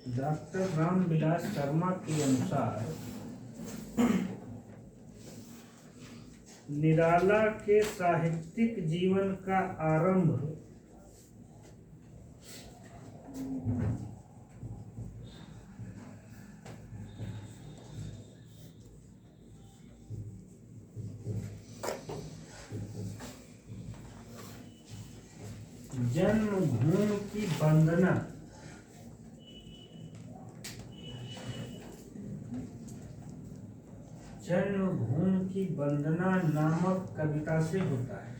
Doctor Ramvilas Sharma के अनुसार निराला के साहित्यिक जीवन का आरंभ जन्मभूमि की वंदना नामक कविता से होता है।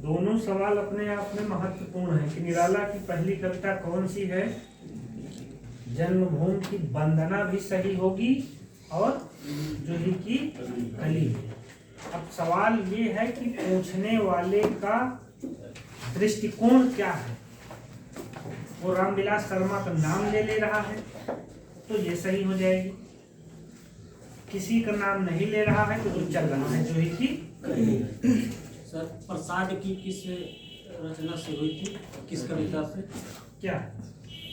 दोनों सवाल अपने आप में महत्वपूर्ण है कि निराला की पहली कविता कौन सी है। जन्मभूमि की वंदना भी सही होगी और जूही की कली। अब सवाल ये है कि पूछने वाले का दृष्टिकोण क्या है। वो रामविलास शर्मा का नाम ले रहा है तो ये सही हो जाएगी। किसी का नाम नहीं ले रहा है तो जो चल रहा है जूही की कली। सर प्रसाद की किस रचना से हुई थी, किस कविता से? क्या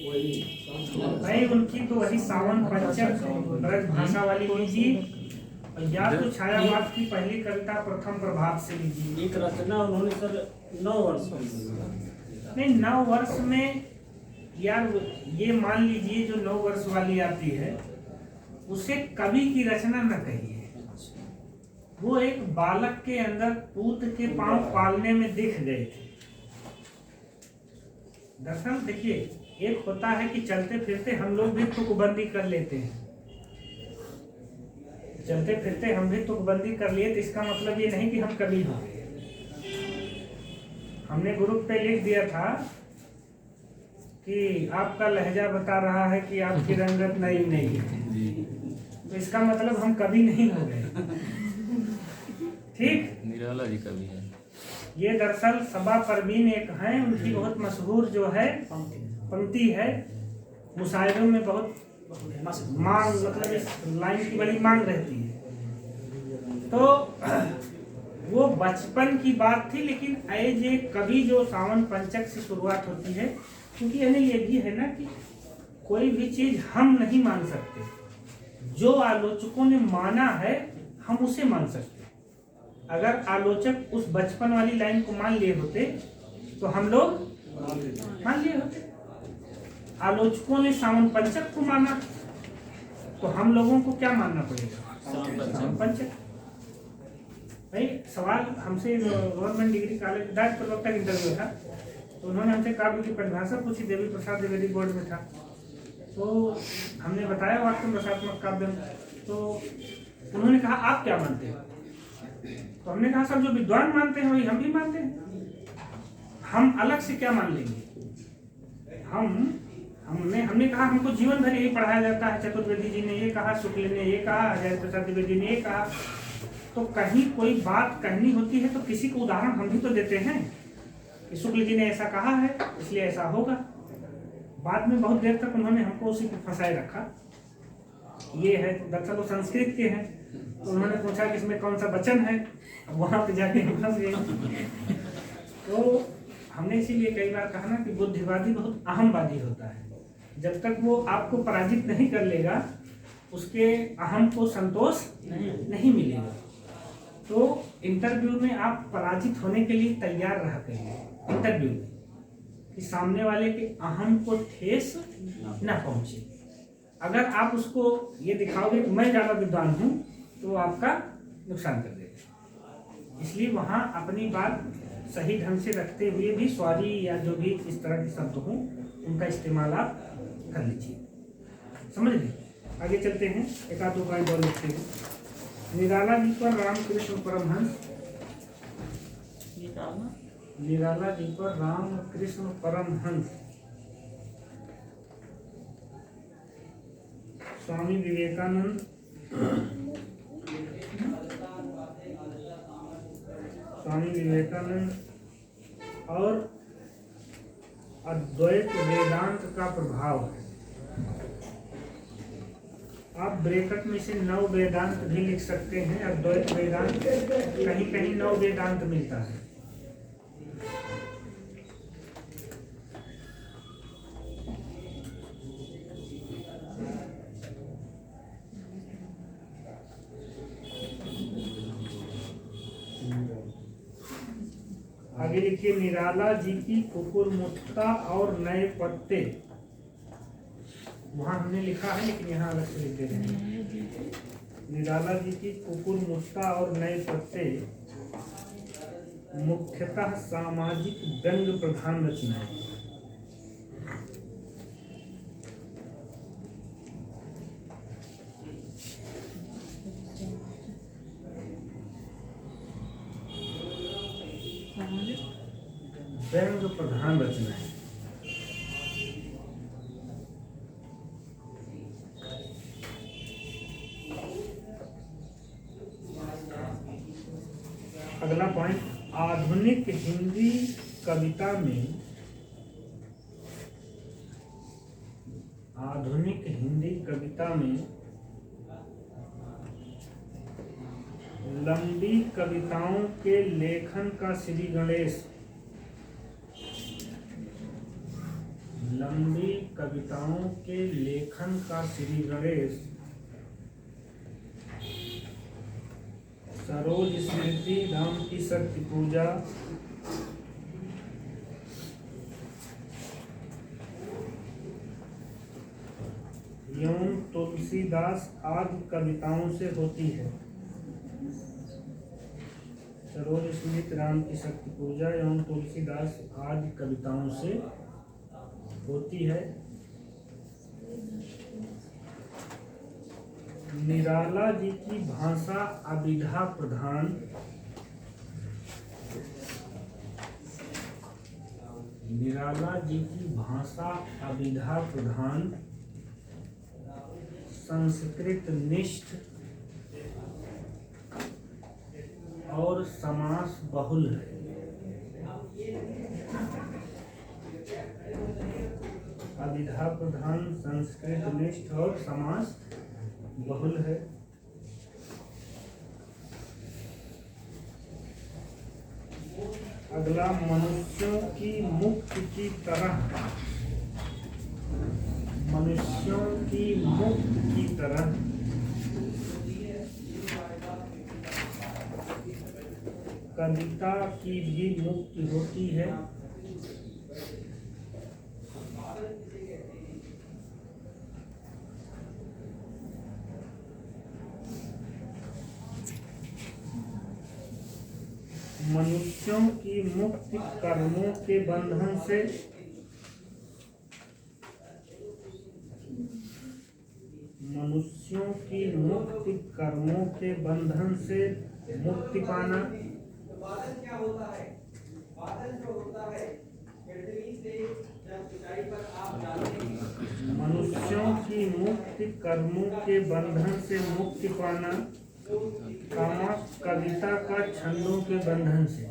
वही भाई उनकी तो वही सावन पंचक ब्रज भाषा वाली लीजिए, या तो छायावाद की पहली कविता प्रथम प्रभात से लीजिए। एक रचना उन्होंने सर 9 वर्ष नहीं 9 वर्ष में यार ये मान लीजिए जो 9 वर्ष वाली आती है उसे कवि की रचना न कहिए। वो एक बालक के अंदर पूत के पांव पालने में दिख गए थे। दरअसल देखिए एक होता है कि चलते फिरते हम लोग भी तुकबंदी कर लेते हैं। चलते फिरते हम भी तुकबंदी कर लिए तो इसका मतलब ये नहीं कि हम कवि हो गए। हमने ग्रुप पे लिख दिया था कि आपका लहजा बता रहा है कि आपकी रंगत नई नहीं है, तो इसका मतलब हम कवि नहीं हो गए। ठीक, निराला जी कवि है। ये दरअसल सबा परवीन एक हैं, उनकी बहुत मशहूर जो है पंक्ति है। मुशायरों में बहुत मांग मतलब इस लाइन की बड़ी मांग रहती है। तो वो बचपन की बात थी, लेकिन एज ए कवि जो सावन पंचक से शुरुआत होती है, क्योंकि यानी ये भी है ना कि कोई भी चीज हम नहीं मान सकते, जो आलोचकों ने माना है हम उसे मान सकते। अगर आलोचक उस बचपन वाली लाइन को मान लिए होते तो हम लोग मान लिए होते। आलोचकों ने सावन पंचक को माना तो हम लोगों को क्या मानना पड़ेगा? सावन पंचक। भाई सवाल हमसे गवर्नमेंट डिग्री कॉलेज डाक प्रवक्ता का इंटरव्यू था, तो उन्होंने हमसे काव्य की परिभाषा पूछी। देवी प्रसाद द्विवेदी बोर्ड में था, तो हमने बताया वास्तव रसात्मक काव्य। तो उन्होंने कहा आप क्या मानते हैं? तो हमने कहा सब जो विद्वान मानते हैं वही हम भी मानते हैं, हम अलग से क्या मान लेंगे। हमने कहा हमको जीवन भर यही पढ़ाया जाता है। चतुर्वेदी जी ने ये कहा, शुक्ल ने ये कहा, हजारी प्रसाद द्विवेदी ने ये कहा। तो कहीं कोई बात कहनी होती है तो किसी को उदाहरण हम भी तो देते हैं कि शुक्ल जी ने ऐसा कहा है इसलिए ऐसा होगा। बाद में बहुत देर तक उन्होंने हमको उसी पर फंसाए रखा। ये है दरअसल वो संस्कृत के हैं, तो उन्होंने पूछा कि इसमें कौन सा वचन है, वहां पे जाके हम फंस गए। तो हमने इसीलिए कई बार कहा ना कि बुद्धिवादी बहुत अहमवादी होता है। जब तक वो आपको पराजित नहीं कर लेगा उसके अहम को संतोष नहीं मिलेगा। तो इंटरव्यू में आप पराजित होने के लिए तैयार रह करिए इंटरव्यू में, कि सामने वाले के अहम को ठेस न पहुंचे। अगर आप उसको ये दिखाओगे कि मैं ज्यादा विद्वान हूं तो आपका नुकसान कर देगा। इसलिए वहां अपनी बात सही ढंग से रखते हुए भी सॉरी या जो भी इस तरह के शब्द हों उनका इस्तेमाल आप कर लीजिए। समझ गए? आगे चलते हैं, एक आध उपाय और लिखते हैं। निराला जी पर रामकृष्ण परमहंस, निराला जी पर रामकृष्ण परमहंस, स्वामी विवेकानंद, और अद्वैत वेदांत का प्रभाव है। आप ब्रैकेट में से नव वेदांत भी लिख सकते हैं। अद्वैत वेदांत कहीं कहीं नव वेदांत मिलता है। आगे लिखिए, निराला जी की कुकुरमुत्ता और नए पत्ते। वहां हमने लिखा है लेकिन यहाँ अलग से लिख दे रहे हैं। निराला जी की कुकुरमुत्ता और नए पत्ते मुख्यतः सामाजिक व्यंग्य प्रधान रचनाएं। व्यंग्य प्रधान रचनाएं। अगला पॉइंट, आधुनिक हिंदी कविता में लंबी कविताओं के लेखन का श्री गणेश सरोज स्मृति, राम की शक्ति पूजा, एवं तुलसीदास आदि कविताओं से होती है। सरोज स्मृति, राम की शक्ति पूजा एवं तुलसीदास आदि कविताओं से होती है। निराला जी की भाषा अभिधा प्रधान। संस्कृत निष्ठ और समास बहुल है। अभिधा प्रधान, संस्कृत निष्ठ और समास बहुल है। अगला, मनुष्यों की मुक्ति की तरह कविता की भी मुक्ति होती है। मनुष्यों की मुक्ति कर्मों के बंधन से मुक्ति पाना। मनुष्यों की मुक्ति कर्मों के बंधन से मुक्ति पाना, कामा कविता का छंदों के बंधन से।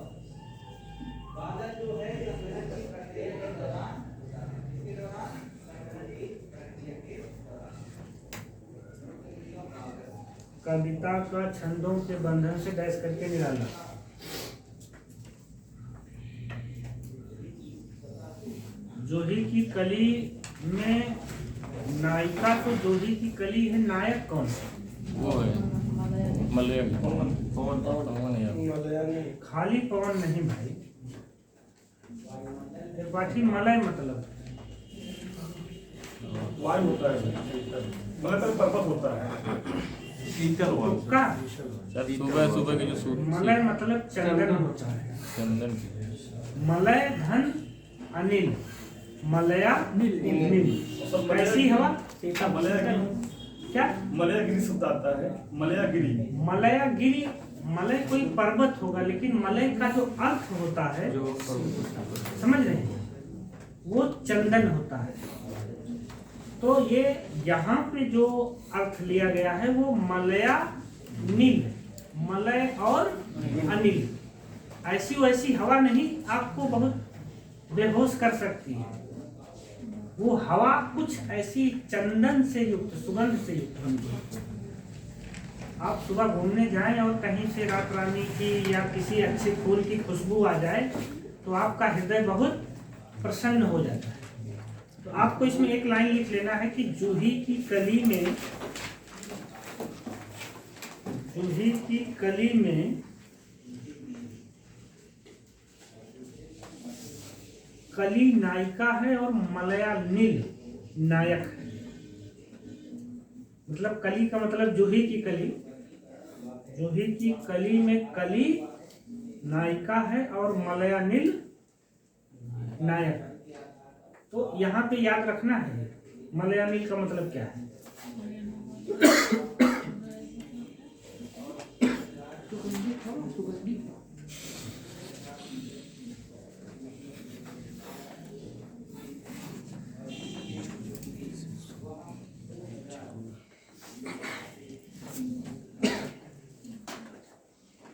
कविता का छंदों के बंधन से डैश करके निराला। जोही की कली में नायिका तो जोही की कली है, नायक कौन है? वो है मलय पवन। खाली पवन नहीं भाई, एक बाटी मलय मतलब वायु होता है, मलय पर्वत होता है। तुक्का सुबह सुबह के जो सूर्य मलय मतलब चंदन होता है। चंदन मलय धन अनिल, मलया नील। ऐसी हवा क्या? मलयागिरी शब्द आता है, मलयागिरी। मलय कोई पर्वत होगा, लेकिन मलय का जो अर्थ होता है, समझ रहे हैं, वो चंदन होता है। तो ये यहाँ पे जो अर्थ लिया गया है वो मलया नील, मलय और अनिल। ऐसी वैसी हवा नहीं आपको बहुत बेहोश कर सकती है। वो हवा कुछ ऐसी चंदन से युक्त, सुगंध से युक्त बनती है। आप सुबह घूमने जाएं और कहीं से रात रानी की या किसी अच्छे फूल की खुशबू आ जाए तो आपका हृदय बहुत प्रसन्न हो जाता है। तो आपको इसमें एक लाइन लिख लेना है कि जूही की कली में, जूही की कली में कली नायिका है और मलयानिल नायक है। मतलब कली का मतलब जूही की कली, जूही की कली में कली नायिका है और मलयानिल नायक। तो यहाँ पे याद रखना है मलयानिल का मतलब क्या है।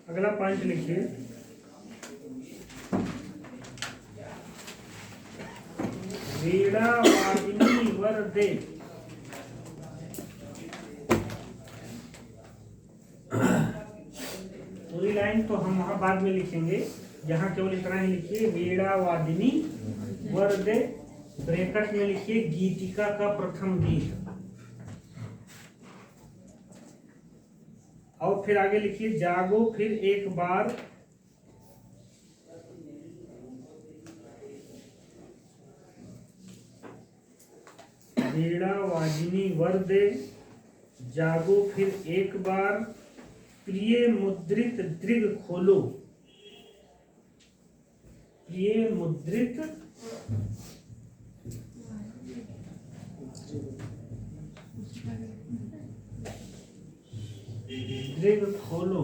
अगला पॉइंट लिखिए, वीणा वादिनी वरदे। पूरी लाइन तो हम वहां बाद में लिखेंगे, यहाँ केवल इतना ही लिखिए, वीणा वादिनी वरदे, ब्रैकेट में लिखिए गीतिका का प्रथम गीत, और फिर आगे लिखिए जागो फिर एक बार, वीणा वाजिनी वरदे, जागो फिर एक बार, प्रिय मुद्रित दृग खोलो, प्रिय मुद्रित दृग खोलो।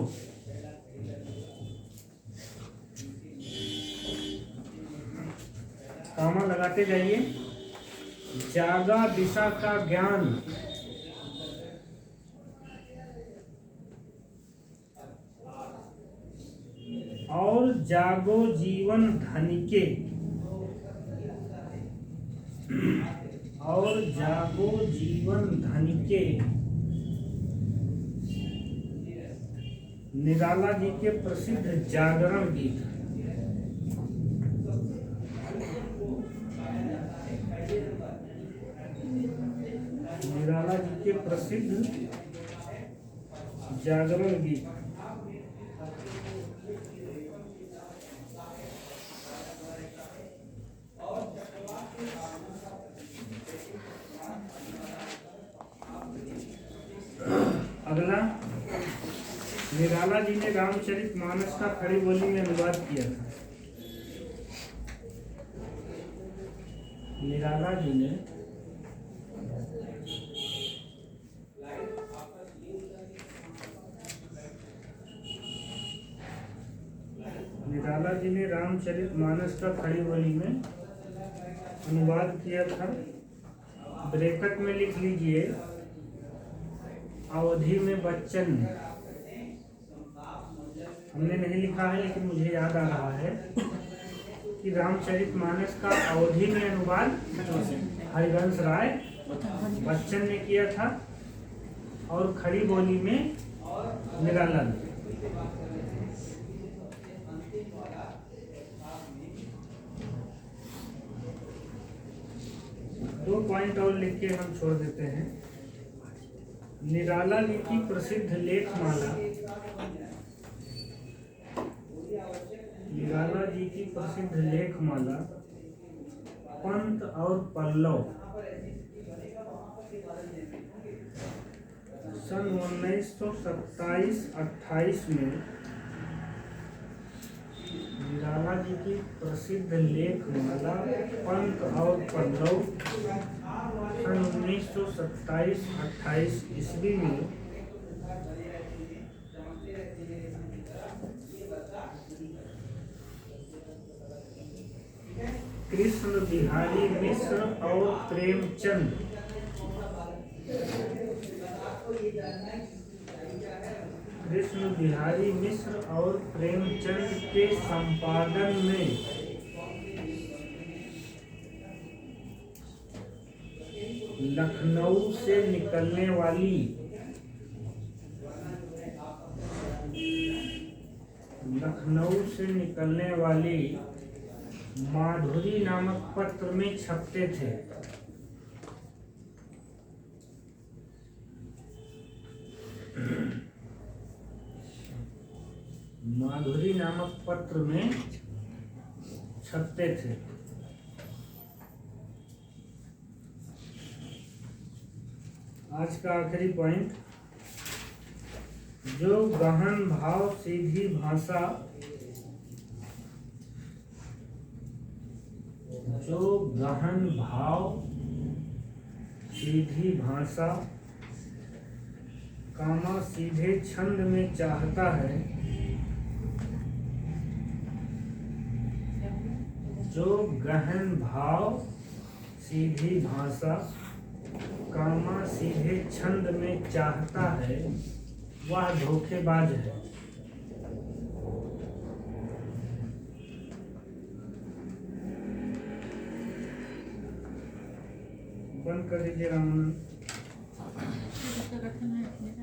कामा लगाते जाइए। जागा दिशा का ज्ञान, और जागो जीवन धनिके, और जागो जीवन धनिके, निराला जी के प्रसिद्ध जागरण गीत। निराला जी के प्रसिद्ध जागरण गीत। अगला, निराला जी ने रामचरितमानस का खड़ी बोली में अनुवाद किया था। निराला जी ने रामचरितमानस का खड़ी बोली में अनुवाद किया था। ब्रैकेट में लिख लीजिए अवधि में बच्चन ने। हमने नहीं लिखा है लेकिन मुझे याद आ रहा है कि रामचरितमानस का अवधि में अनुवाद हरिवंश राय बच्चन ने किया था और खड़ी बोली में निराला ने। दो पॉइंट और लिख के हम छोड़ देते हैं। निराला जी की प्रसिद्ध लेखमाला, निराला जी की प्रसिद्ध लेखमाला पंत और पल्लव सन 1927-28 में निराला जी की प्रसिद्ध लेखमाला पंत और पल्लव सन 1927-28 ईस्वी में कृष्ण बिहारी मिश्र और प्रेमचंद और प्रेमचंद के संपादन में लखनऊ से निकलने वाली माधुरी नामक पत्र में छपते थे। माधुरी नामक पत्र में छपते थे। आज का आखिरी पॉइंट, जो गहन भाव सीधी भाषा कामा सीधे छंद में चाहता है, जो गहन भाव सीधी भाषा कामा सीधे छंद में चाहता है, वह धोखेबाज है। बंद कर दीजिए रामानंद।